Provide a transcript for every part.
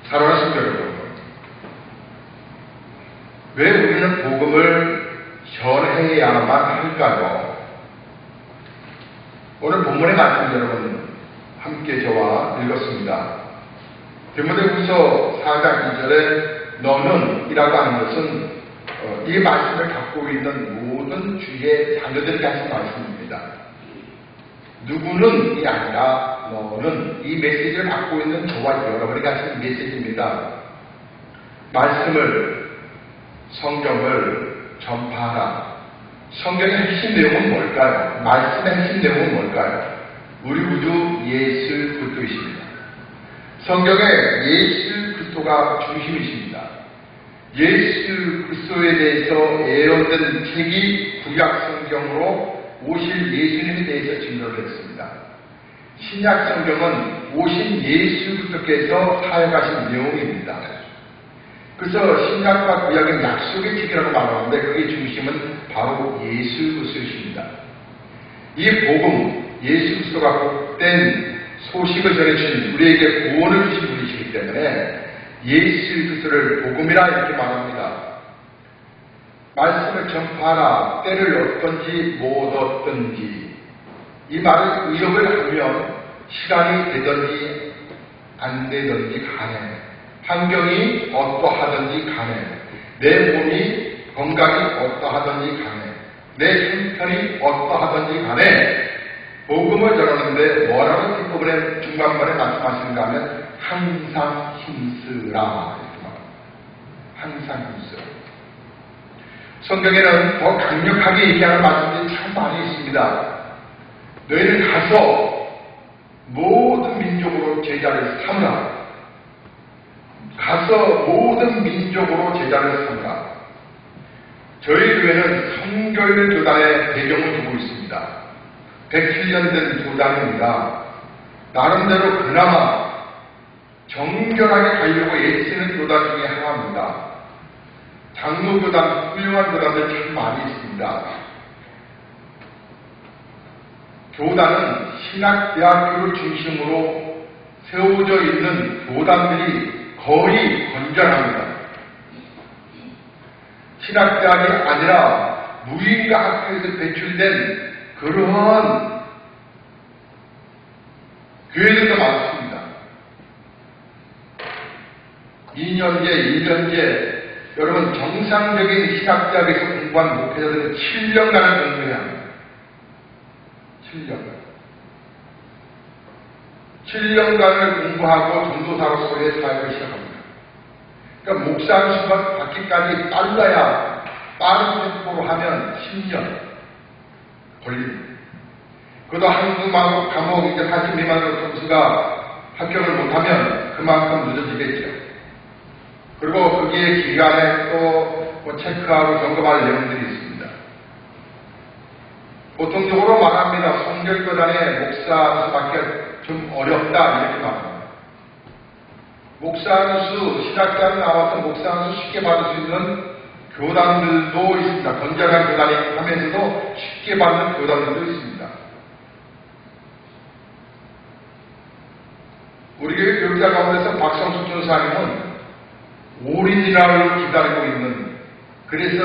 사랑하는 성도 여러분, 왜 우리는 복음을 전해야만 할까요? 오늘 본문의 말씀 여러분 함께 저와 읽었습니다. 디모데후서 4장 2절에 너는 이라고 하는 것은 이 말씀을 갖고 있는 모든 주의 자녀들에게 하신 말씀입니다. 누구는 이 아니라 너는 이 메시지를 갖고 있는 저와 여러분에게 하신 메시지입니다. 말씀을, 성경을 전파하라. 성경의 핵심 내용은 뭘까요? 말씀의 핵심 내용은 뭘까요? 우리 구주 예수 그리스도이십니다. 성경에 예수 그리스도가 중심이십니다. 예수 그리스도에 대해서 예언된 책이 구약 성경으로 오실 예수님에 대해서 증거를 했습니다. 신약 성경은 오신 예수 그리스도께서 사역하신 내용입니다. 그래서 신약과 구약은 약속의 책이라고 말하는데 그의 중심은 바로 예수 그리스도이십니다. 이 복음, 예수 그리스도가 복된 소식을 전해주신 우리에게 구원을 주신 분이시기 때문에 예수 그리스도를 복음이라 이렇게 말합니다. 말씀을 전파하라. 때를 얻든지 못 얻든지. 이 말을 의역을 하면 시간이 되든지 안 되든지 간에, 환경이 어떠하든지 간에, 내 몸이 건강이 어떠하든지 간에, 내 형편이 어떠하든지 간에 복음을 전하는데 뭐라고 뒷부분에 중간부분에 말씀하시는가 하면 항상 힘쓰라 이렇게 말합니다. 항상 힘쓰라. 성경에는 더 강력하게 얘기하는 말씀들이 참 많이 있습니다. 너희는 가서 모든 민족으로 제자를 삼으라. 가서 모든 민족으로 제자를 삼으라. 저희 교회는 성결 교단의 배경을 두고 있습니다. 107년 된 교단입니다. 나름대로 그나마 정결하게 가려고 애쓰는 교단 중에 하나입니다. 장로교단, 훌륭한 교단들 참 많이 있습니다. 교단은 신학대학교를 중심으로 세워져 있는 교단들이 거의 건전합니다. 신학대학이 아니라 무인가 학교에서 배출된 그러한 교회들도 많습니다. 2년제, 1년제, 여러분 정상적인 신학대학에서 공부한 목회자들은 7년간을 공부해야 합니다. 7년간을 공부하고 전도사로서의 사역을 시작합니다. 그러니까 목사 수업 받기까지 빨라야 빠른 템포로 하면 10년 걸립니다. 그래도 한국 과목 이제 80 미만으로 점수가 합격을 못하면 그만큼 늦어지겠죠. 그리고 거기에 기간에 또 뭐 체크하고 점검할 내용들이 있습니다. 보통적으로 말합니다. 성결교단의 목사 수밖에 좀 어렵다 이렇게 말합니다. 목사 안수, 신학대학 나와서 목사 안수 쉽게 받을 수 있는 교단들도 있습니다. 건전한 교단이 하면서도 쉽게 받는 교단들도 있습니다. 우리 교회 교육자 가운데서 박성수 전사님은 올인이라고 기다리고 있는, 그래서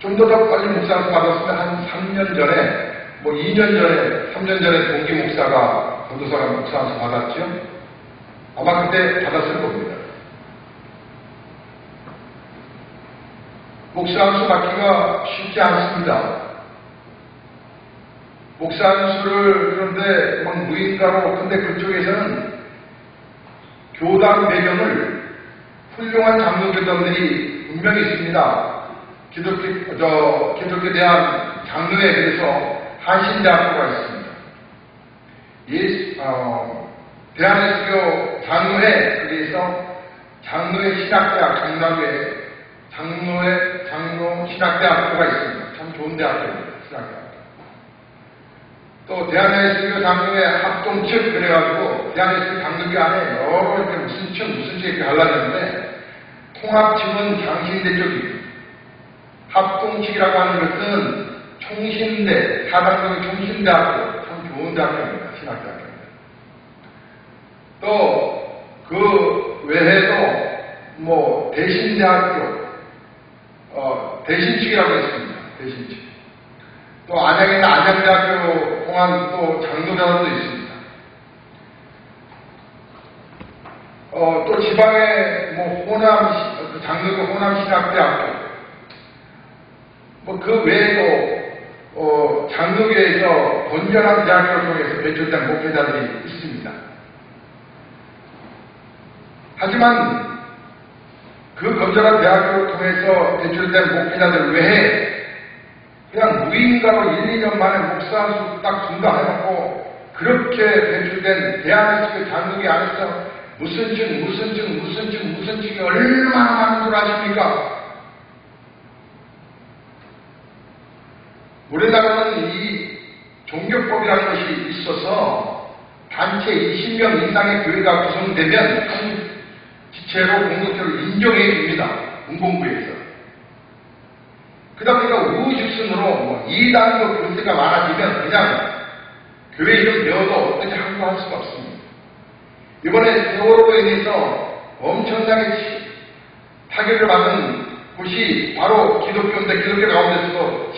좀 더 빨리 목사 안수 받았으면 한 3년 전에, 뭐 2년 전에, 3년 전에 동기 목사가, 전도사가 목사 안수 받았죠. 아마 그때 받았을 겁니다. 목사 안수 받기가 쉽지 않습니다. 목사 안수를 그런데 막 무인가로, 근데 그쪽에서는 교단 배경을 훌륭한 장로교단들이 분명히 있습니다. 기독교에 대한 장로에 대해서 한신대학교가 있습니다. 대한예수교 장로회, 그래서 장로회 신학대학, 장로 신학대학교가 있습니다. 참 좋은 대학교입니다. 신학대학교. 또 대한예수교 장로회 합동측, 그래가지고 대한예수교 장로교 안에 여러 이렇게 무슨 측 이렇게 갈라졌는데, 통합측은 장신대 쪽이고, 합동측이라고 하는 것은 총신대, 사당동의 총신대학교, 참 좋은 대학교입니다. 신학대학교입니다. 또 대신대학교, 대신측이라고 했습니다. 대신측. 또 안양에 있는 안양대학교 공안 또 장로전원도 있습니다. 또 지방에 뭐 호남, 장로교 호남신학대학교, 뭐 그 외에도 장로교에서 건전한 대학교를 통해서 배출된 목회자들이 있습니다. 하지만 그 건전한 대학교를 통해서 배출된 목회자들 외에 그냥 무인가로 1, 2년 만에 목사 수 딱 증가해놓고 그렇게 배출된 대한민국 장로교 안에서 무슨 증이 얼마나 많은 줄 아십니까? 우리나라는 이 종교법이라는 것이 있어서 단체 20명 이상의 교회가 구성되면 한 지체로 공동체를 인정해 줍니다. 문공부에서. 그러다 보니까 우후죽순으로 이단도 권세가 많아지면 그냥 교회 이름 배워도 어떻게 항거할 수가 없습니다. 이번에 세월호로 인해서 엄청나게 타격을 받은 곳이 바로 기독교인데 기독교 가운데서도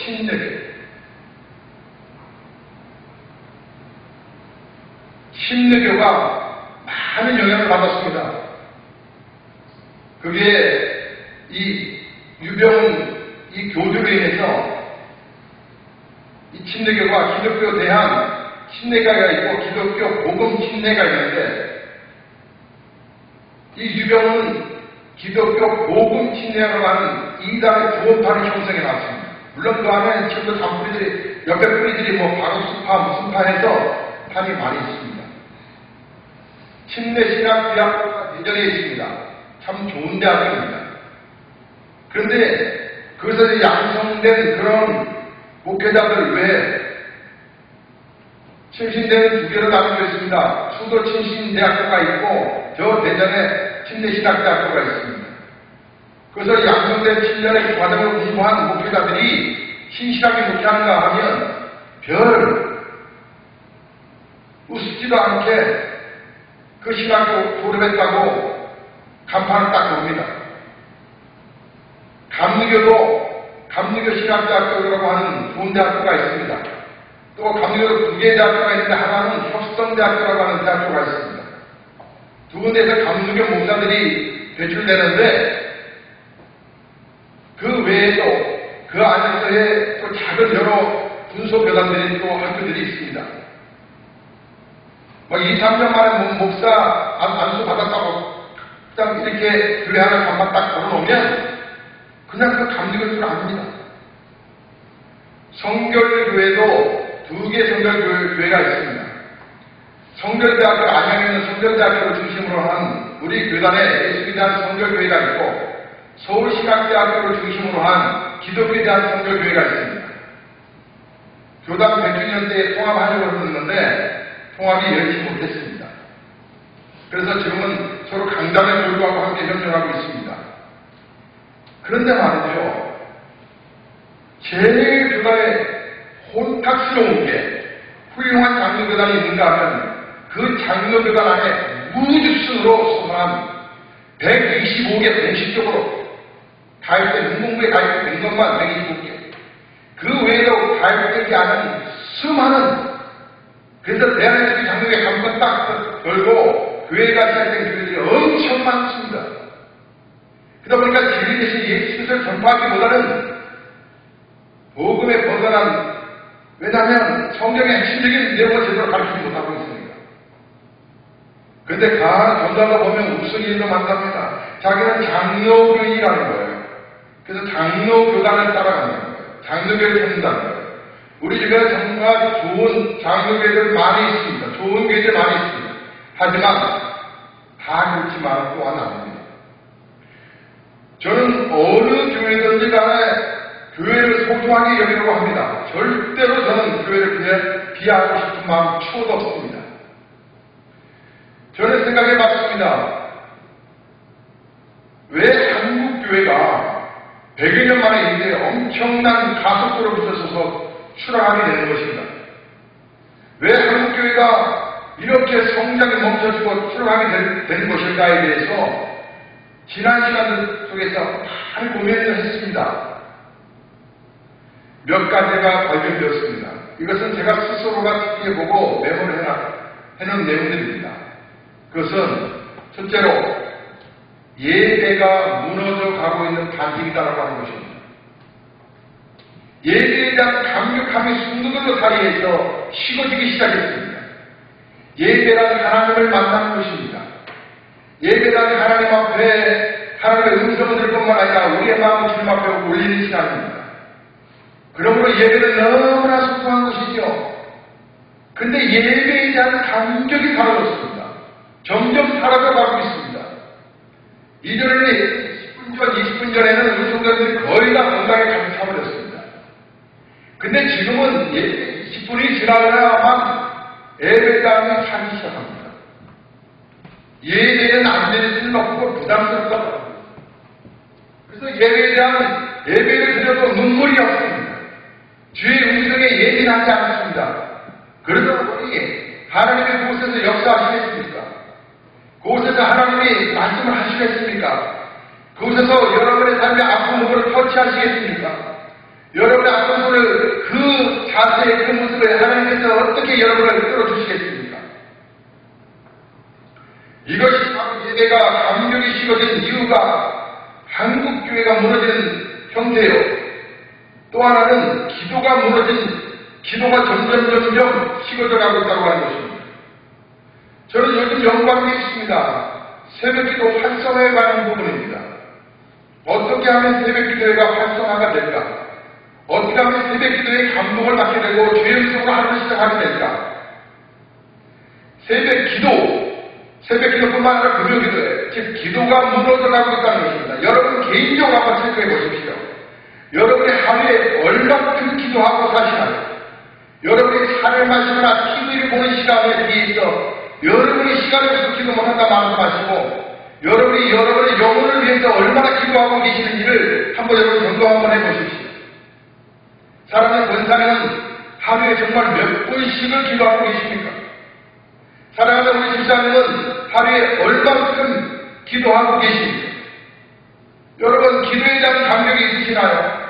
신뢰교가 많은 영향을 받았습니다. 그게 이 유병은 이 교주로 인해서 이 침례교가 기독교 대한 침례가가 있고 기독교 복음 침례가 있는데 이 유병은 기독교 복음 침례라고 하는 이단의 구원파를 형성해 놨습니다. 물론 그 안에 지금도 잔뿌리들이 몇백 뿌리들이 뭐 바로 수파 무슨 파해서 판이 많이 있습니다. 침례신학대학교가 대전에 있습니다. 참 좋은 대학교입니다. 그런데 그것에서 양성된 그런 목회자들 외에 침신대는 두 개로 나누어 있습니다. 수도 침신대학교가 있고 저 대전에 침례신학대학교가 있습니다. 그래서 양성된 7년의 과정을 공부한 목회자들이 신실하게 목회하는가 하면 별 우습지도 않게 그 신학교 졸업했다고 간판을 딱 봅니다. 감리교 신학대학교라고 하는 좋은 대학교가 있습니다. 또 감리교 두 개의 대학교가 있는데 하나는 협성대학교라고 하는 대학교가 있습니다. 두 군데에서 감리교 목사들이 배출되는데 그 외에도 그 안에서의 또 작은 여러 분소교단들이 또 학교들이 있습니다. 2, 3년 만에 목사 안수 받았다고 그냥 이렇게 교회 하나 간판 딱 걸어놓으면 그냥 그 감리교인 줄 압니다. 성결교회도 두 개의 성결교회가 있습니다. 성결대학교, 안양에 있는 성결대학교를 중심으로 한 우리 교단에 예수에 대한 성결교회가 있고 서울신학대학교를 중심으로 한 기독교에 대한 성결교회가 있습니다. 교단 100주년 때에 통합하려고 했는데 통합이 열지 못했습니다. 그래서 지금은 서로 강단에 불구하고 함께 협력하고 있습니다. 그런데 말이죠. 제일 교단에 혼탁스러운 게 훌륭한 장로교단이 있는가 하면 그 장로교단 안에 우주순으로 소문한 125개 공식적으로 가입된 문공부에 가입된 것만 125개. 그 외에도 가입되지 않은 수많은 그래서 대한민국 장로교회 간판 딱 걸고 교회가 시작된 교회들이 엄청 많습니다. 그러다 보니까 진리 대신 예수 그리스도를 전파하기보다는 복음에 벗어난 왜냐하면 성경의 핵심적인 내용을 제대로 가르치지 못하고 있습니다. 그런데 강한 전도하다 보면 무슨 일도 많답니다. 자기는 장로교인이라는 거예요. 그래서 장로교단을 따라가는 거예요. 장로교를 찾는다는 거예요. 우리 주변에 정말 좋은 장로교회들 많이 있습니다. 좋은 교회들 많이 있습니다. 하지만 다 그렇지만 또한 아닙니다. 저는 어느 교회든지 간에 교회를 소중하게 여기려고 합니다. 절대로 저는 교회를 그냥 비하하고 싶은 마음 추호도 없습니다. 저는 생각해 봤습니다. 왜 한국 교회가 100여 년 만에 이제 엄청난 가속도로 붙어서서 추락하게 되는 것입니다. 왜 한국 교회가 이렇게 성장이 멈춰지고 추락하게 되는 것일까에 대해서 지난 시간 속에서 많은 고민을 했습니다. 몇 가지가 발견되었습니다. 이것은 제가 스스로가 특히 보고 메모를 해놓은 내용들입니다. 그것은 첫째로 예배가 무너져 가고 있는 반증이다라고 하는 것입니다. 예배에 대한 강력함이 순간으로 다리에서 식어지기 시작했습니다. 예배란 하나님을 만나는 것입니다. 예배란 하나님 앞에 하나님의 음성을 들을 뿐만 아니라 우리의 마음을 주님 앞에 올리는 시간입니다. 그러므로 예배는 너무나 소중한 것이죠. 그런데 예배에 대한 감격이 사라졌습니다. 점점 사라져가고 있습니다. 이전에는 10분 전, 20분 전에는 우리 성도들이 거의 다 건강에 가득 차버렸습니다. 근데 지금은 20분이 지나야만 예배당이 차기 시작합니다. 예배는 안 되는 수는 없고 부담스럽다. 그래서 예배에 대한 예배를 드려도 눈물이 없습니다. 주의 음성에 예민하지 않습니다. 그러다 보니 하나님의 그곳에서 역사하시겠습니까? 그곳에서 하나님이 말씀을 하시겠습니까? 그곳에서 여러분의 삶의 아픈 부분을 터치하시겠습니까? 여러분의 아픈 부분을 그 자세의 그 모습을 하나님께서 어떻게 여러분을 끌어주시겠습니까? 이것이 바로 예배가 감격이 식어진 이유가 한국교회가 무너지는 형태요. 또 하나는 기도가 점점 식어져 가고 있다고 하는 것입니다. 저는 요즘 연구한 게 있습니다. 새벽기도 활성화에 관한 부분입니다. 어떻게 하면 새벽기도회가 활성화가 될까? 어떻게 하면 새벽기도에 감동을 받게 되고 주의 음성으로 하루를 시작하게 될까? 새벽기도뿐만 아니라 금요기도회, 즉 기도가 무너져 가고 있다는 것입니다. 여러분 개인적으로 한번 체크해 보십시오. 여러분의 하루에 얼마큼 기도하고 사시나요? 여러분이 차를 마시거나 TV를 보는 시간에 비해서 여러분의 시간을 위해서 기도 못한다 말씀하시고 여러분이 여러분의 영혼을 위해서 얼마나 기도하고 계시는지를 한번 여러분 점검 한번 해보십시오. 사랑하는 권사님은 하루에 정말 몇 번씩을 기도하고 계십니까? 사랑하는 우리 집사님은 하루에 얼마큼 기도하고 계십니까? 여러분 기도에 대한 감격이 있으시나요?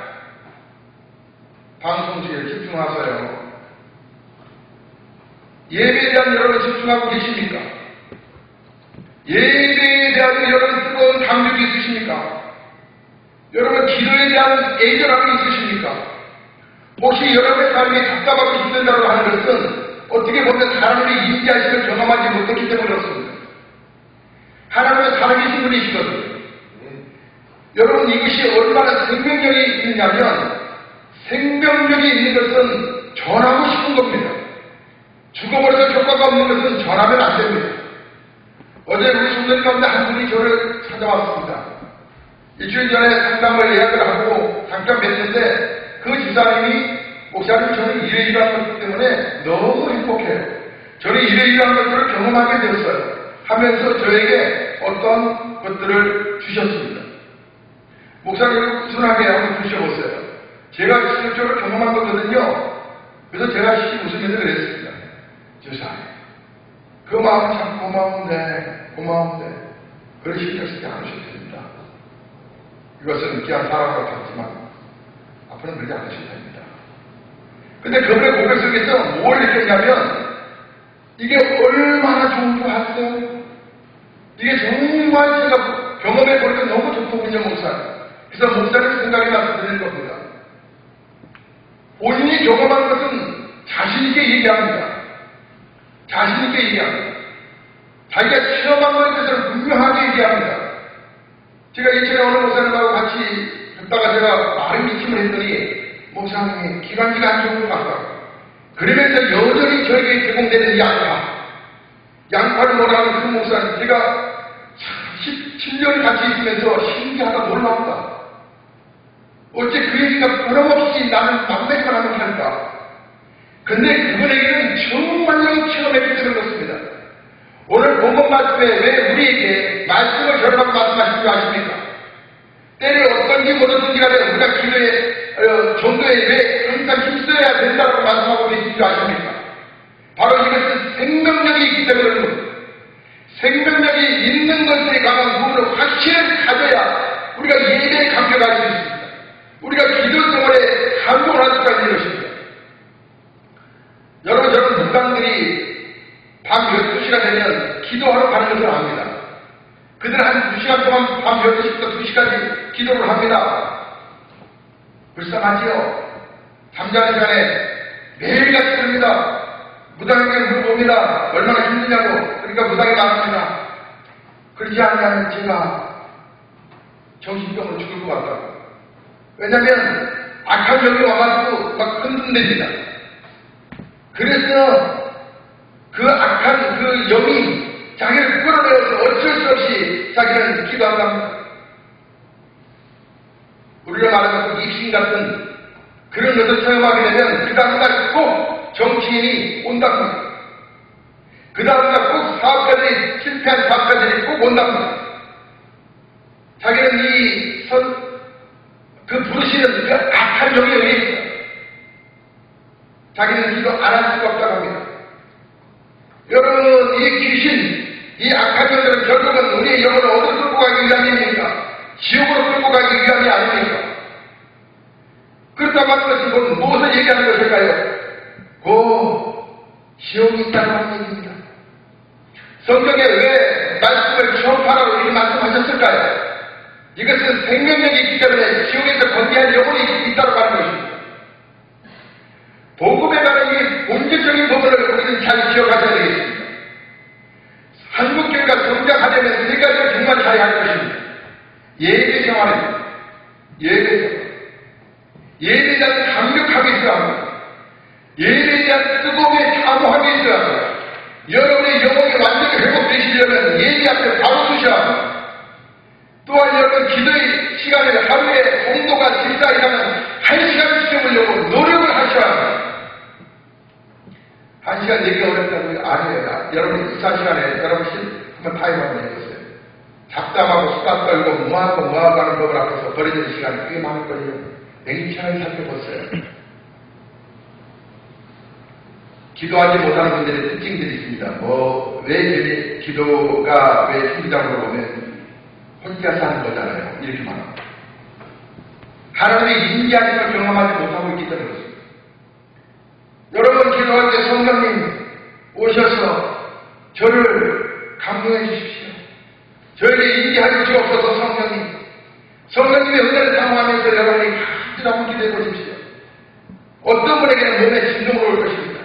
방송실에 집중하세요. 예배에 대한 여러분 집중하고 계십니까? 예배에 대한 여러분 뜨거운 감격이 있으십니까? 여러분 기도에 대한 애절함이 있으십니까? 혹시 여러분의 삶이 답답하고 힘들다고 하는 것은 어떻게 보면 하나님의 인자하심을 경험하지 못했기 때문에 그렇습니다. 하나님은 살아계신 분이시거든요. 여러분 이것이 얼마나 생명력이 있느냐면 생명력이 있는 것은 전하고 싶은 겁니다. 죽어버려서 효과가 없는 것은 전하면 안 됩니다. 어제 우리 성도님 가운데 한 분이 저를 찾아왔습니다. 일주일 전에 상담을 예약을 하고 잠깐 뵀는데 그 집사님이 목사님 저는 이러이러한 것 때문에 너무 행복해요. 저는 이러이러한 것들을 경험하게 되었어요. 하면서 저에게 어떤 것들을 주셨습니다. 목사님을 꾸준하게 한번 주셔보세요. 제가 실질적으로 경험한 거거든요. 그래서 제가 웃으면서 그랬습니다. 주사님, 그 마음은 참 고마운데 그런 신경 쓰지 않으셔도 됩니다. 이것은 귀한 사람 같았지만 앞으로는 그러지 않으셔도 됩니다. 근데 그분의 고백 속에서 뭘 느꼈냐면 이게 얼마나 좋은 줄 아세요? 이게 정말 제가 경험해 보니까 너무 좋더군요, 목사님. 그래서 목사님 생각이 나서 드리는 겁니다. 본인이 경험한 것은 자신있게 얘기합니다. 자신있게 얘기합니다. 자기가 체험한 것에 대해서는 분명하게 얘기합니다. 제가 예전에 어느 목사님하고 같이 듣다가 제가 말을 미침을 했더니 목사님이 기관지가 안 좋은 것 같다고. 그러면서 여전히 저에게 제공되는 양파를 뭐라는 그 목사님, 제가 17년 같이 있으면서 신기하다 놀랍다. 어째 그 얘기가 변함없이 나는 남매만 하는 할까? 근데 그분에게는 정말로 체험했기 때문에 그렇습니다. 오늘 본문 말씀에 왜 우리에게 말씀을 저러라고 말씀하신 줄 아십니까? 때를 어떤지 뭐든지 간에 우리가 기도에 정도에 왜 항상 힘써야 된다고 말씀하고 계신 줄 아십니까? 바로 이것은 생명력이 있기 때문에 그런 겁니다. 생명력이 있는 것에 관한 부분을 그런 확신을 가져야 우리가 예배에 감격할 수 있습니다. 우리가 기도 생활에 감동을 할 수가 있는 것입니다. 여러분, 저는 무당들이 밤 12시가 되면 기도하러 가는 것을 압니다. 그들은 한 2시간 동안 밤 12시부터 2시까지 기도를 합니다. 불쌍하지요? 잠자는 시간에 매일같이 들립니다. 무당에게 물어봅니다. 얼마나 힘드냐고. 그러니까 무당이 말합니다. 그러지 않으면 제가 정신병으로 죽을 것 같다고. 왜냐하면 악한 영이 와가지고 막 흔들립니다. 그래서 그 악한 그 영이 자기를 끌어내어서 어쩔 수 없이 자기는 기도한답니다. 우리가 말하는 그 입신 같은 그런 것을 체험하게 되면 그 다음날 꼭 정치인이 온답니다. 그 다음날 꼭 사업가들이, 실패한 사업가들이 꼭 온답니다. 자기는 그 부르시는 그 악한 영에 의해서 자기는 기도 안 할 수가 없다고 합니다. 여러분, 이 귀신, 이 악한 영들은 결국은 우리의 영혼을 어디로 끌고 가기 위함입니까? 지옥으로 끌고 가기 위함이 아닙니까? 그렇다고 하는 것은 무엇을 얘기하는 것일까요? 지옥이 있다고 하는 얘기입니다. 성경에 왜 말씀을 시험하라고 이렇게 말씀하셨을까요? 이것은 생명력이 있기 때문에 지옥에서 건재한 영혼이 있다고 하는 것입니다. 복음에 관한 이 본질적인 부분을 우리는 잘 기억하셔야 되겠습니다. 한국교회가 성장하려면 세 가지를 정말 잘 할 것입니다. 예배 생활입니다. 예배 생활. 예배에 대한 강력함이 있어야 합니다. 예배에 대한 뜨거움의 사모함이 있어야 합니다. 여러분의 영혼이 완전히 회복되시려면 예배 앞에 바로 서셔야 합니다. 또한 여러분 기도의 시간을 하루에 공도가 질사 이상은 1시간 채우려고 노력을 하셔야 합니다. 1시간 내기 어렵다고 아니에요. 여러분 24시간에 여러분 한번 타임 한번 해보세요. 잡담하고 수다 떨고 뭐하고 하는 법을 앞에서 버리는 시간이 꽤 많을 거예요. 냉철하게 살펴보세요. 기도하지 못하는 분들의 특징들이 있습니다. 왜 기도가 왜 힘들다고 보면 혼자 사는 거잖아요. 이렇게 말합니다. 하나님의 인지하는 걸 경험하지 못하고 있기 때문에 그렇습니다. 여러분 기도할 때 성령님 오셔서 저를 감동해 주십시오. 저에게 인지하여 주옵소서. 성령님의 은혜를 사모하면서 여러분이 간절히 한번 기도해 보십시오. 어떤 분에게는 몸에 진동을 올 것입니다.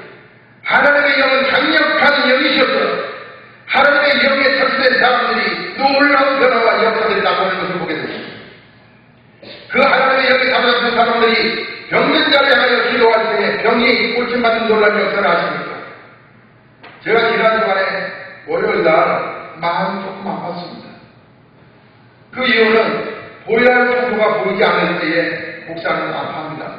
하나님의 영은 강력한 영이셔서 하나님의 영에 탑재된 사람들이 놀라운 변화와 역사들이 나타나는 것을 보게 됩니다. 그 하나님의 영에 탑재된 사람들이 병든 자를 향하여 기도할 때에 병이 고침받는 놀라운 역사를 하십니다. 제가 지난 주간에 월요일날 마음이 조금 아팠습니다. 그 이유는 보여야 할 정도가 보이지 않을 때에 목사는 아파합니다.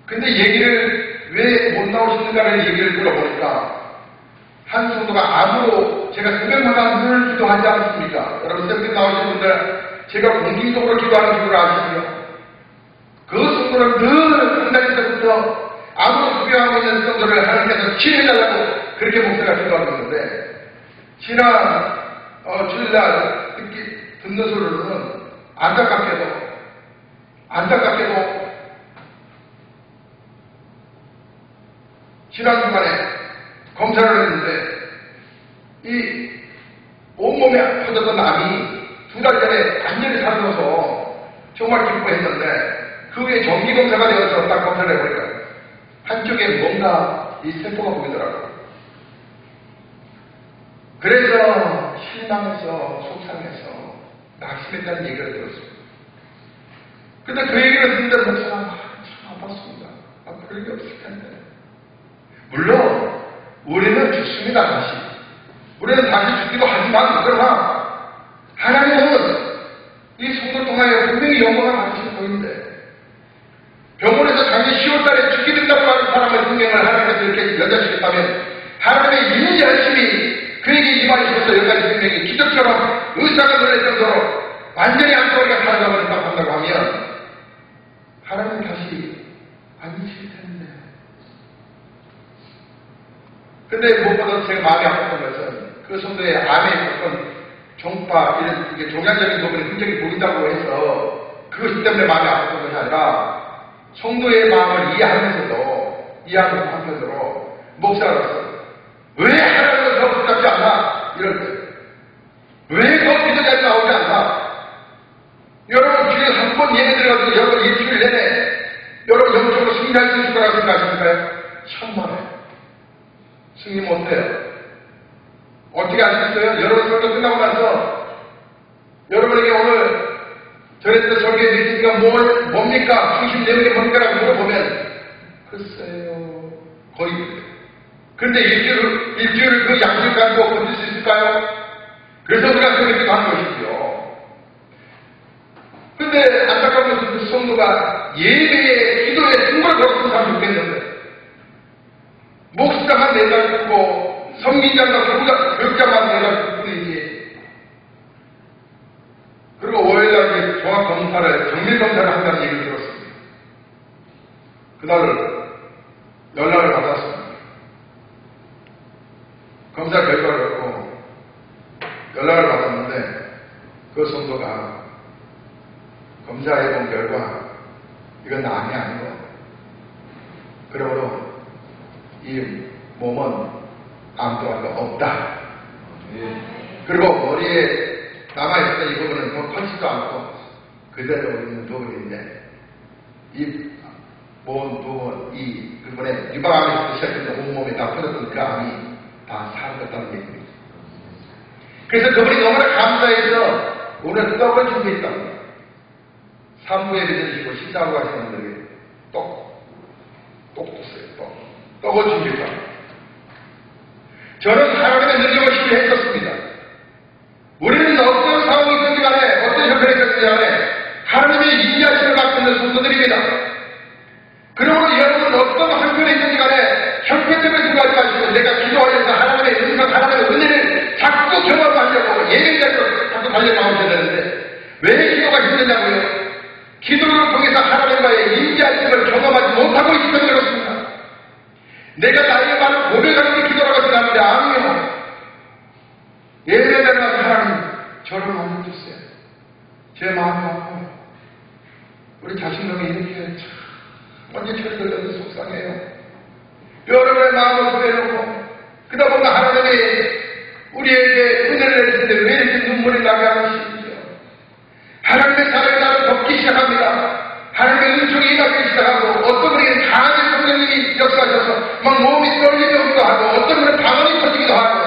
근데 얘기를 왜 못 나오시는가를 얘기를 들어보니까 한 성도가 암으로 제가 새벽마다 늘 기도하지 않습니까? 여러분 새벽에 나오신 분들 제가 공개적으로 기도하는 기도를 아시죠? 그 성도를 늘 끝날 때부터 암으로 수비하고 있는 성도를 하나님께서 치유해달라고 그렇게 목사가 기도하고 있는데 지난 주일날 듣는 소리로는 안타깝게도 지난 주간에 검사를 했는데 이 온몸에 퍼졌던 암이 2달 전에 완전히 사라져서 정말 기뻐했는데 그 후에 정기검사가 되어서 딱 검사를 해보니까 한쪽에 뭔가 이 세포가 보이더라고요. 그래서 실망해서 속상해서 낙심했다는 얘기를 들었습니다. 근데 그 얘기를 듣는데 목사가 참 아팠습니다. 그런 게 없을 텐데. 물론 우리는 죽습니다. 다시. 우리는 다시 죽기도 하지만 그러나 하나님은 이 성도 통하여 분명히 영광을 받으실 분인데 병원에서 작년 10월달에 죽게 된다고 하는 사람의 생명을 하나님께서 이렇게 연장시켰다면 하나님의 인자하심이 그에게 임하시면서 여기까지 생명이 기적처럼 의사가 놀랄 정도로 완전히 안토하게 살아가버렸다고 한다고 하면 하나님 다시 아니실 텐데. 근데 무엇보다 제가 마음이 아팠던 것은 그 성도의 암에 있었던 종파, 이런 이게 종양적인 부분에 흔적이 보인다고 해서 그것 때문에 마음이 아팠던 것이 아니라 성도의 마음을 이해하면서 한편으로 목사로서 왜 하나님은 더 붙잡지 않나? 이럴 때. 왜 더 기도자에 나오지 않나? 여러분, 주에 한 번 예배 들어가서 여러분 일주일 내내 여러분 영적으로 승리할 수 있을 거라고 생각하십니까요? 천만에. 승리 못해요. 어떻게 아시겠어요? 여러분 설교 끝나고 나서 여러분에게 오늘 저랬던 설교의 메시지가 뭡니까? 중심 내용이 뭡니까라고 물어보면 글쎄요. 거의 그런데 일주일 그 양식 가지고 버틸 수 있을까요? 그래서 우리가 그렇게 가는 것이죠. 근데 안타까운 것은 그 성도가 예배에, 기도에 승부를 걸었으면 참 좋겠는데 목사만 내가 듣고 선민장과 교육자만 내가 듣을 뿐이지. 그리고 월요일날 종합검사를, 정밀검사를 한다는 얘기를 들었습니다. 그날 연락을 받았습니다. 검사 결과를 얻고 연락을 받았는데 그 성도가 검사해본 결과 이건 암이 아니고 그러므로 이 몸은 암도가 없다. 그리고 머리에 남아있었던 이 부분은 더 커지도 않고 그대로 있는 부분인데 이 부분, 이 부분에 유방암에서 시작해서 온몸에 다 퍼졌던 그 암이 다 사라졌다는 얘기입니다. 그래서 그분이 너무나 감사해서 오늘 떡을 준비했답니다. 산부에 드시고 식사하고 가시는 분들에게 떡 줬어요. 떡을 준비했답니다. 저는 하나님의 능력을 신뢰했었습니다. 우리는 어떤 상황이 있든지 간에, 어떤 형편이 있든지 간에 하나님의 인자심을 갖고 있는 성도들입니다. 그러므로 여러분은 어떤 형편에 있든지 간에 형편 때문에 생각하지 마시고 내가 기도하면서 하나님의 능력, 하나님의 은혜를 자꾸 경험하려고 예배자로 자꾸 달려나오셔야 되는데 왜 기도가 힘드냐고요? 기도를 통해서 하나님과의 인자심을 경험하지 못하고 있기 때문에 그렇습니다. 내가 나에게 말을 고백하는 게 기도라고 생각하는데 아니요. 예배자가 하나님 저를 만져주세요. 제 마음이 아파요. 우리 자신감이 이렇게 완전 철들어서 속상해요. 여러분의 마음을 구해놓고 그러다 보면 하나님이 우리에게 은혜를 해주는데 왜 이렇게 눈물이 나게 하시는지요. 하나님의 사랑이 나를 덮기 시작합니다. 하나님의 은총이 임하기 시작하고 어떤 분에게는 강하게 성령님이 역사하셔서 막 몸이 떨리기도 하고 어떤 분은 방언이 터지기도 하고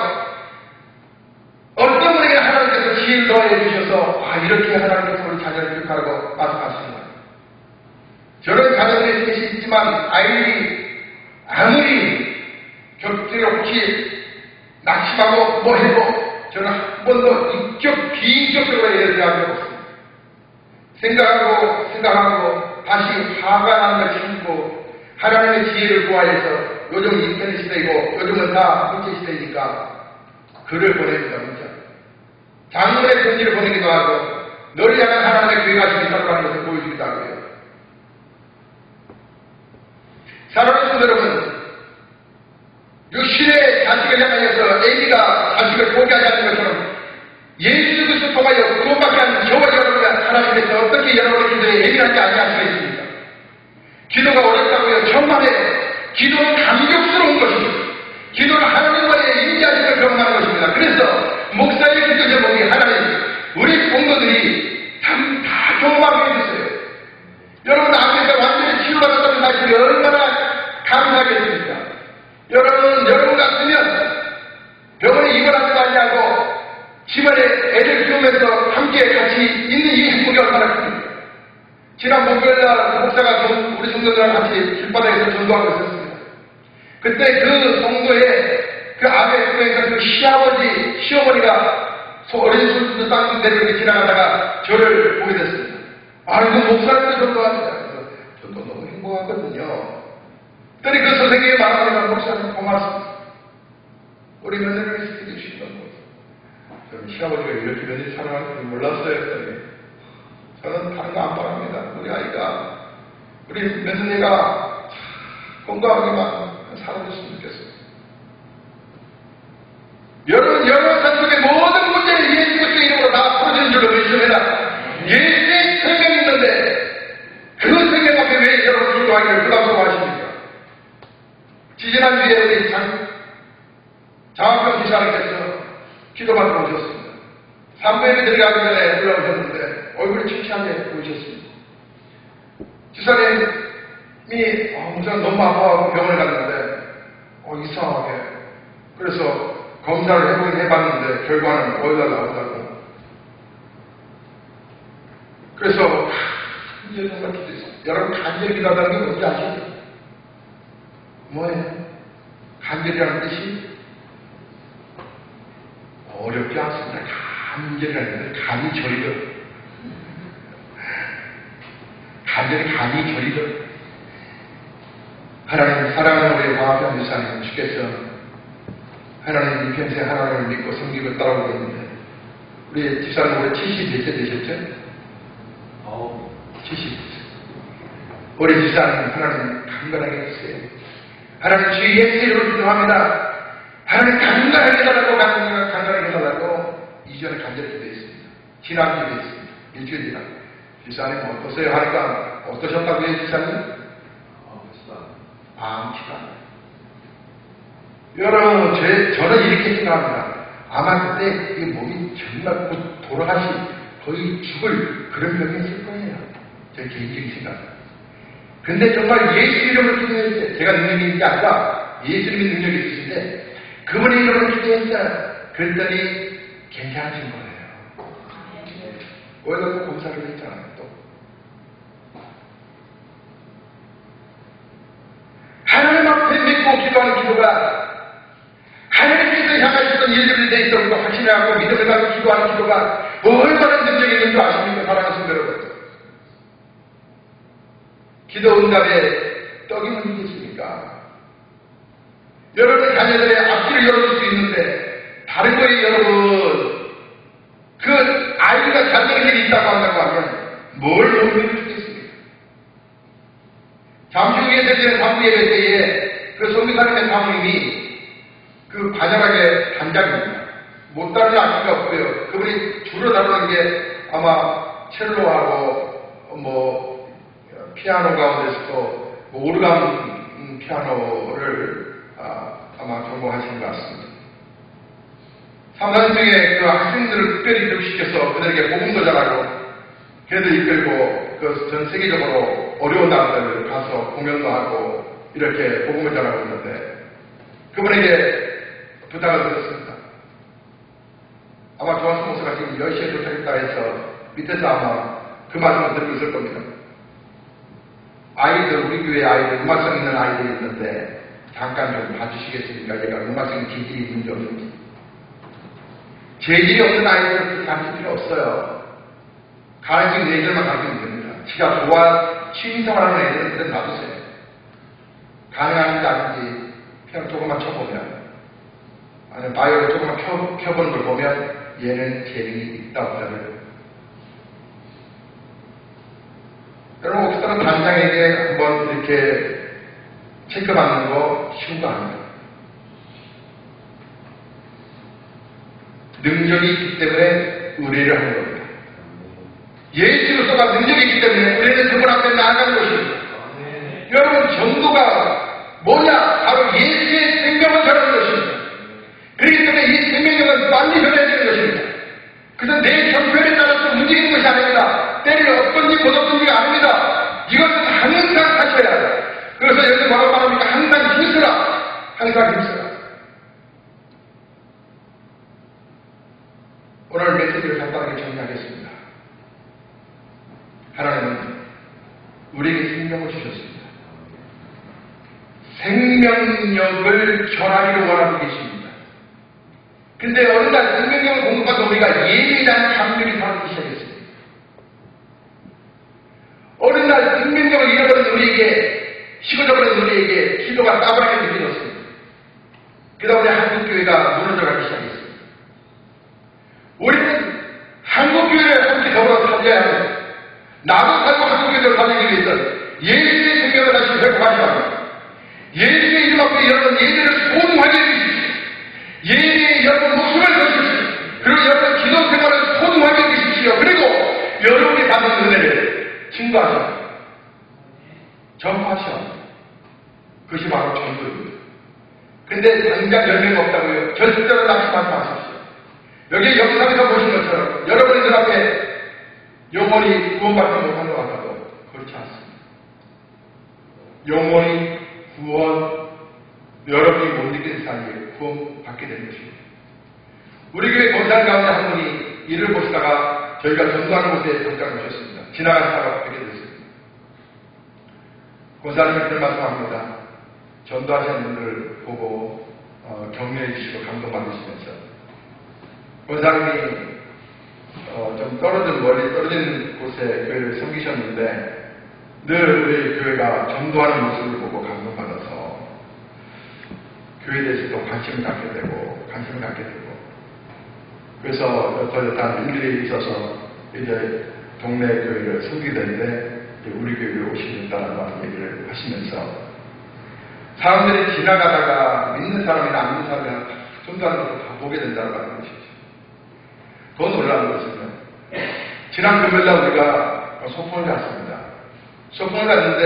어떤 분에게는 하나님께서 지혜를 더해 주셔서 이렇게 하나님께서 우리 자녀를 기억하라고 말씀하십니다. 저런 자녀들이 셋이 있지만 아이들이 아무리 격제롭게 낙심하고 뭐 해도 저는 한 번도 비인격적으로 예를 들어 한 적 없습니다. 생각하고 다시 화가 나는 걸 참고 하나님의 지혜를 구하여서 요즘 인터넷 시대이고 요즘은 다 문자 시대이니까 글을 보냅니다. 문자. 장문의 편지를 보내기도 하고 너를 향한 하나님의 계획 가지고 있다는 것을 보여주기도 하고요. 사랑하는 성도 여러분, 육신의 자식을 향하여서 A가 자식을 포기하지 않는 것처럼 예수 그리스도 통하여 구원받게 하는 저와 여러분과 하나님께서 어떻게 여러분의 기도에 예민하지 않으시겠습니까? 기도가 어렵다고요? 천만에요. 기도는 감격스러운 것입니다. 기도는 하나님과의 인자심을 경험하는 것입니다. 그래서 목사의 기도 제목이 하나님, 우리 공동들이 참 다 경험하게 해주세요. 여러분 앞에서 완전히 치유받았다는 사실이 얼마나 감사하겠습니까? 여러분 같으면 병원에 입원하지도 아니하고 집안에 애들 키우면서 함께 같이 있는 이 행복이 얼마나 큽니까? 지난 목요일날 목사가 우리 성도들과 같이 길바닥에서 전도하고 있었습니다. 그때 그 성도의 그 아베 교회에서 그 시어머니가 어린 손주도 땅 데리고 지나가다가 저를 보게 됐습니다. 이거 목사님도 전도합니다. 그래서 저도 너무 행복하거든요. 그랬더니 그 선생님이 말합니다. 목사님 고맙습니다. 우리 며느리를 시켜주신 건 저는 시아버지가 이렇게 며느리 사랑할 줄 몰랐어요. 했더니 저는 다른 거 안 바랍니다. 우리 며느리가 건강하게만 살아줬으면 좋겠습니다. 여러분, 여러분 삶 속의 모든 문제를 예수 그리스도의 집사님께서 기도받으러 오셨습니다. 산부인이 들어가기 전에 올라오셨는데 얼굴이 창피하게 보이셨습니다. 집사님이 목사님 너무 아파하고 병원에 갔는데 이상하게 그래서 검사를 해보긴 해봤는데 결과는 어디다 나오더라고요. 그래서 이제 정말 기도했어요. 여러분 간절히 기도한다는 게 뭔지 아시죠? 뭐예요? 간절이라는 뜻이 어렵지 않습니다. 간절이라는 뜻은 간이 저리듯 간절히 간이 저리듯 하나님 사랑하는 우리 마하편 목사님 주께서 하나님 이 평생 하나님을 믿고 섬기고 따라오고 있는데 우리 집사님 올해 70몇 세 되셨죠? 70세. 우리 집사님 하나님 강건하게 해주세요. 하나님 주 예수 이름으로 기도합니다. 하나님 강건하게 해달라고 강건하게 해달라고 이전에 간절히 기도했습니다. 지난 기도했습니다. 일주일 지나 집사님 어떠세요? 하니까 어떠셨다고요 집사님? 암치가. 여러분 저는 이렇게 생각합니다. 아마 그때 이 몸이 정말 곧 돌아가시 거의 죽을 그런 병이 있을 거예요. 제 개인적인 생각입니다. 근데 정말 예수 이름으로 기도했을 때 제가 능력이 있는 게 아니라 예수님이 능력이 있으신데 그분의 이름으로 기도했어요. 그랬더니 괜찮아진 거예요. 오히려 검사를 했잖아요. 또 하나님 앞에 믿고 기도하는 기도가 하나님께서 향하셨던 일들이 돼 있던 거 확신하고 믿음을 갖고 기도하는 기도가 얼마나 능력이 있는 줄 아십니까? 사랑하는 성도 여러분. 기도 응답에 떡이 문이겠습니까? 여러분의 자녀들의 앞길을 열어줄 수 있는데 다른 거에 여러분 그 아이가 자녀들이 있다고 한다고 하면 뭘 못 믿으시겠습니까? 잠시 후에 되는 사부 예배 때에 그 성교사님의 사모님이 그 반역하게 단장입니다. 못 다루는 악기가 없고요. 그분이 주로 다루는 게 아마 첼로하고 피아노 가운데서도 오르간 피아노를 아마 전공하신 것 같습니다. 3년 중에 그 학생들을 특별히 교육시켜서 그들에게 복음도 전하고 걔들 이끌고 그 전 세계적으로 어려운 나라들 가서 공연도 하고 이렇게 복음을 전하고 있는데 그분에게 부탁을 드렸습니다. 아마 조한수 목사가 지금 10시에 도착했다 해서 밑에서 아마 그 말씀을 듣고 있을 겁니다. 아이들, 우리 교회 아이들, 음악성 있는 아이들이 있는데 잠깐 좀 봐주시겠습니까? 얘가 음악성 기질이 있는지 없는지. 재질이 없는 아이들은 그렇게 가르칠 필요 없어요. 가르치는 애들만 가르치면 됩니다. 지가 좋아, 취미생활하는 애들은 그냥 놔두세요. 가능한지 아닌지 피아노 조금만 쳐보면 아니면 바이올린 조금만 켜보는 걸 보면 얘는 재능이 있다고 하더라고요. 여러분, 목사는 단장에게 한번 이렇게 체크받는 거 쉬운 거 아닙니다. 능력이 있기 때문에 의뢰를 하는 겁니다. 예수 그리스도가 능력이 있기 때문에 우리는 그분 앞에 나아가는 것입니다. 여러분, 전도가 뭐냐? 바로 예수의 생명을 전하는 것입니다. 그렇기 때문에 이 생명력은 빨리 전해지는 것입니다. 그래서 내 형편에 따라서 움직이는 것이 아닙니다. 때를 어떤지 못 어떤지가 아닙니다. 이것은 항상 하셔야 해요. 그래서 여기서 뭐라고 말합니까? 항상 힘쓰라. 항상 힘쓰라. 오늘 메시지를 간단하게 정리하겠습니다. 하나님은 우리에게 생명을 주셨습니다. 생명력을 전하기를 원하고 계십니다. 근데 어느 날 생명력을 공부하다 우리가 예민한 감정이 바르기 시작했습니다. 어느 날 생명력을 잃어버린 우리에게, 식어져버린 우리에게 기도가 따분하게 느껴졌습니다. 그 다음에 한국교회가 무너져가기 시작했습니다. 우리는 한국교회를 함께 더불어 살려야 합니다. 나도 살고 한국교회를 살리기 위해서는 예수의 생명을 다시 회복하셔야 합니다. 예수의 이름 앞에 여러분 예배를 소중하게 해주십시오. 예배에 여러분 목숨을 거십시오. 그리고 여러분 기도 생활을 소중하게 해주십시오. 그리고 여러분이 받은 은혜를 증거하셔야 합니다. 전파하셔야 합니다. 그것이 바로 전도입니다. 근데 당장 열매가 없다고요. 절대로 낙심하지 마십시오. 여기 영상에서 보신 것처럼 여러분의 눈앞에 영원히 구원받지 못한 것 같아도 그렇지 않습니다. 영원히 구원, 여러분이 못 느낀 사이에 구원받게 되는 것입니다. 우리 교회 권사님 가운데 한 분이 일을 보시다가 저희가 전도하는 곳에 잠깐 오셨습니다. 지나가다가 뵙게 됐습니다. 권사님이 그런 말씀합니다. 전도하시는 분들을 보고 격려해 주시고 감동받으시면서 권사님이 좀 멀리 떨어진 곳에 교회를 섬기셨는데 늘 우리 교회가 전도하는 모습을 보고 감동받아서 교회에 대해서도 관심을 갖게 되고 그래서 어떠한 일들이 있어서 이제 동네 교회를 섬기게 되는데 우리 교회에 오시겠다는 얘기를 하시면서 사람들이 지나가다가 믿는 사람이나 안 믿는 사람이나 전도하는 것을 다 보게 된다는 것이죠. 더 놀라운 것은 지난 금요일날 우리가 소풍을 갔습니다. 소풍을 갔는데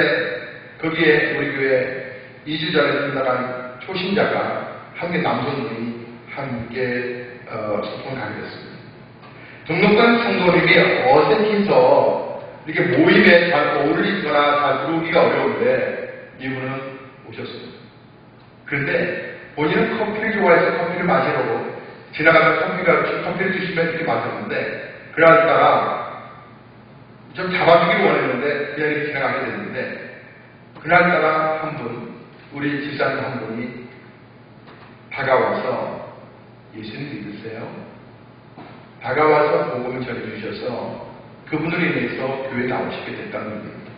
거기에 우리 교회 2주 전에 지나간 초신자가 한 개 남성분이 함께 소풍을 가게 됐습니다. 등록된 성도님이 어색해서 이렇게 모임에 잘 어울리거나 잘 들어오기가 어려운데 이분은 오셨습니다. 그런데 본인은 커피를 좋아해서 커피를 마시려고 지나가면 커피를 주시면 이렇게 마셨는데 그날따라 좀 잡아주기를 원했는데 그냥 이렇게 지나가게 됐는데 그날따라 한 분, 우리 집사님 한 분이 다가와서 예수님 믿으세요? 다가와서 복음을 전해주셔서 그분으로 인해서 교회에 나오시게 됐다는 겁니다.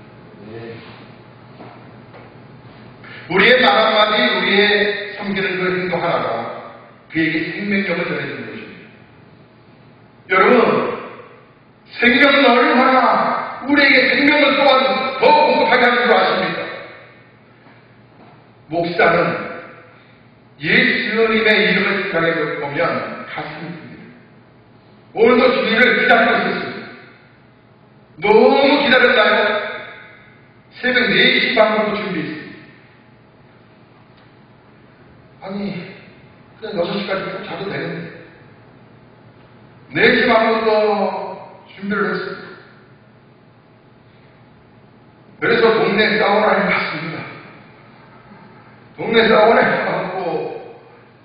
우리의 말 한마디, 우리의 섬기는 그 행동 하나가 그에게 생명력을 전해주는 것입니다. 여러분, 생명은 얼마나 우리에게 생명을 또한 더 공급하게 하는 줄 아십니까? 목사는 예수님의 이름을 생각해 보면 가슴이 큽니다. 오늘도 주님을 기다리고 있었습니다. 너무 기다렸나요? 새벽 4시 반부터 준비했습니다. 아니, 그냥 6시까지 자도 되는데 4시 반부터 준비를 했습니다. 그래서 동네 사우나에 갔습니다. 동네 사우나에 가고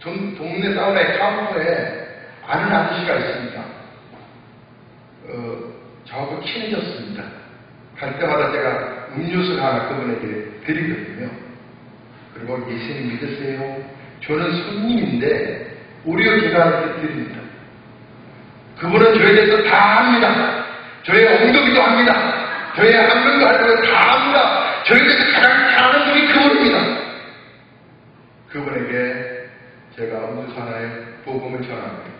동네 사우나의 카운터에 아는 아저씨가 있습니다. 저하고 친해졌습니다. 갈 때마다 제가 음료수를 하나 그분에게 드리거든요. 그리고 예수님 믿으세요? 저는 손님인데 오히려 제가 이렇게 드립니다. 그분은 저에 대해서 다 압니다. 저의 엉덩이도 압니다. 저의 안면도 할 거를 다 압니다. 저에 대해서 가장 잘하는 분이 그분입니다. 그분에게 제가 음료수 하나에 복음을 전합니다.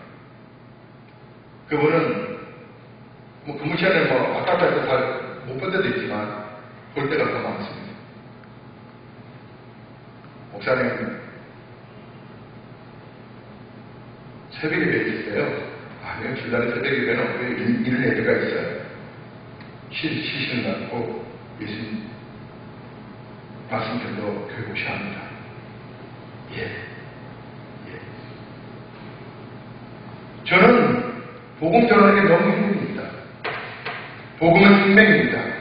그분은 근무 시간에 왔다 갔다 해서 잘 못 볼 때도 있지만 볼 때가 더 많습니다. 목사님 새벽 예배 있으세요? 아니요, 주말에 새벽 예배는 없고요. 이런 예배가 있어요. 쉬시는 날 꼭 예수님 말씀 들도 교회 오셔야 합니다. 예. 저는 복음 전하는 게 너무 힘듭니다. 복음은 생명입니다.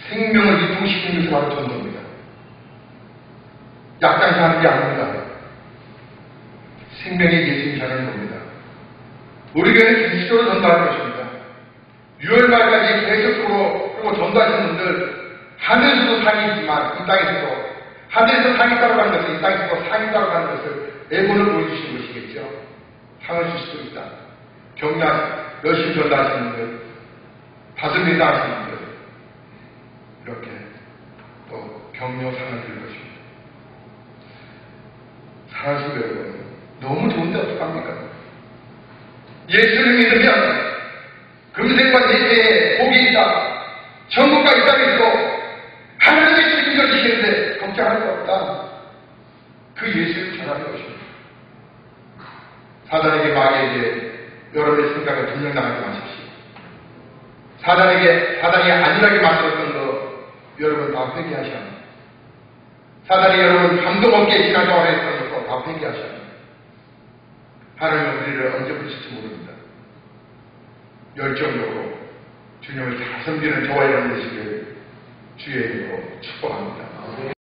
생명을 이동시키는 것이 바로 전도입니다. 약장사 하는 게 아닙니다. 생명의 예수님 전하는 겁니다. 우리 교회는 계속적으로 전도하는 것입니다. 6월 말까지 계속적으로 그리고 전도하시는 분들 하늘에서도 상이 있지만 이 땅에서도 하늘에서 상이 따라가는 것을 이 땅에서도 상이 따라가는 것을 애고를 보여주시는 것이겠죠. 상을 줄 수도 있다. 격려 열심히 전도하시는 분들, 다스림 하시는 분들 이렇게 또 격려상을 드릴 것입니다. 사랑하시는 여러분, 너무 좋은데 어떡합니까? 예수를 믿으면 금생과 내세에 복이 있다. 천국과 이 땅에 있고 하나님의 책임을 지시는데 걱정할 거 없다. 그 예수를 전하는 것입니다. 사단에게 마귀에게 여러분의 생각을 점령당하지 마십시오. 사단이 안일하게 만들었던 거 여러분 다 회개하셔야 합니다. 사단이 여러분 감동 없게 신앙생활 했던 것도 다 폐기하셔야 하나님은 우리를 언제 부실지 모릅니다. 열정적으로 주님을 잘 섬기는 저와 여러분 되시길 주의 이름으로 축복합니다.